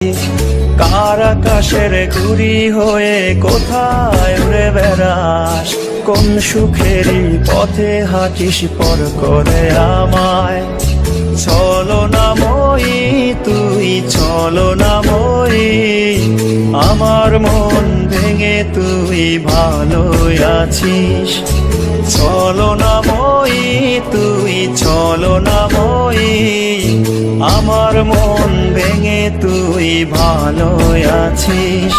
কার আকাশের ঘুড়ি হয়ে কোথায় উড়ে বেড়াস, কোন সুখেরই পথে হাঁটিস পর করে আমায়। ছলনাময়ী তুই ছলনাময়ী, আমার মন ভেঙে তুই ভালো আছিস। ছলনাময়ী তুই ছলনাময়ী, আমার মন ভেঙে তুই ভালো আছিস।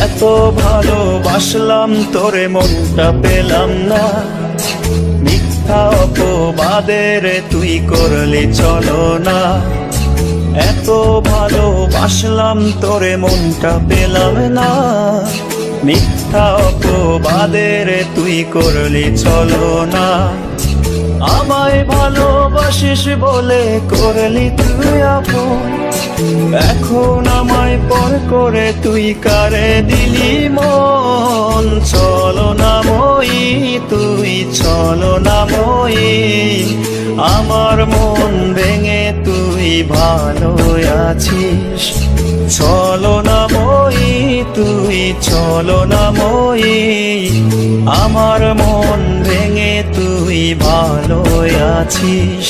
এত ভালোবাসলাম তোরে মনটা পেলাম না, মিথ্যা অপবাদের তুই করলি ছলনা। এত ভালোবাসলাম তোরে মনটা পেলাম না, মিথ্যা অপবাদের তুই করলি ছলনা। আমায় ভালোবাসিস বলে করলি তুই আপন, এখন আমায় পর করে তুই কারে দিলি মন। ছলনাময়ী তুই ছলনাময়ী, আমার মন ভেঙে তুই ভালো আছিস। ছলনাময়ী তুই ছলনাময়ী, আমার মন ভেঙে তুই ভালো আছিস।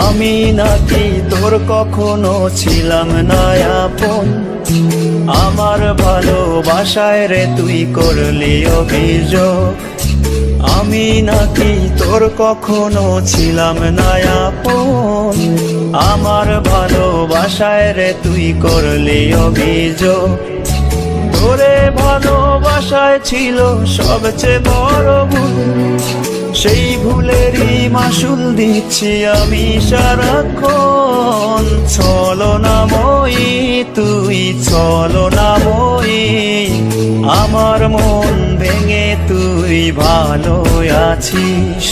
আমি নাকি তোর কখনো ছিলাম না আপন, আমার ভালোবাসায় রে তুই করলি অভিযোগ। আমি নাকি তোর কখনো ছিলাম না আপন, আমার ভালোবাসায় রে তুই করলি অভিযোগ। তোরে ভালোবাসায় ছিল সবচেয়ে বড় ভুল, সেই ভুলেরই মাসুল দিচ্ছি আমি সারাক্ষণ। ছলনাময়ী তুই ছলনাময়ী, আমার মন ভেঙে তুই ভালো আছিস।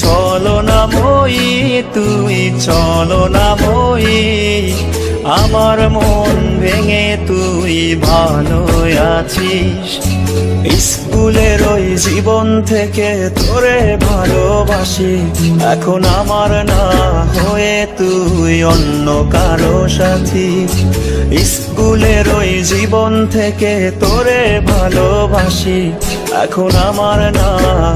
ছলনাময়ী তুই ছলনাময়ী, আমার মন ভেঙে তুই ভালো আছিস। স্কুলের ওই জীবন থেকে তোরে ভালোবাসি, এখন আমার না হয়ে তুই অন্য কারো সাথী। স্কুলের ওই জীবন থেকে তোরে ভালোবাসি, এখন আমার না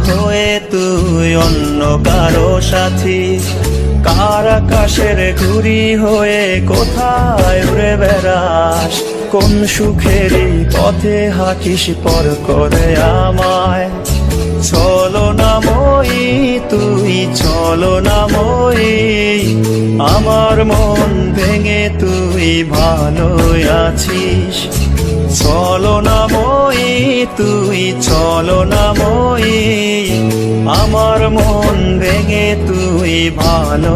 হয়ে তুই অন্য কারো সাথী। কার আকাশের ঘুড়ি হয়ে কোথায় উড়ে বেড়াস, কোন সুখেরই পথে হাঁটিস পর করে আমায়। ছলনাময়ী তুই ছলনাময়ী, আমার মন ভেঙে তুই ভালো আছিস। ছলনাময়ী তুই ছলনাময়ী, আমার মন ভেঙে তুই ভালো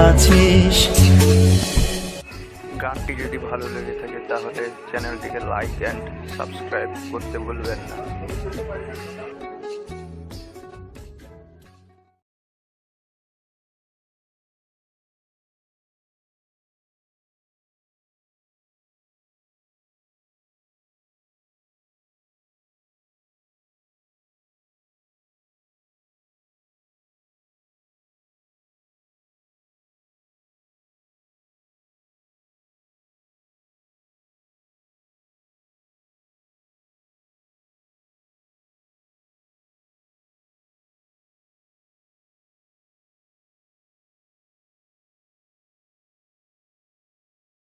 আছিস। গানটি যদি ভালো লেগে থাকে তাহলে চ্যানেলটিকে লাইক অ্যান্ড সাবস্ক্রাইব করতে ভুলবেন না।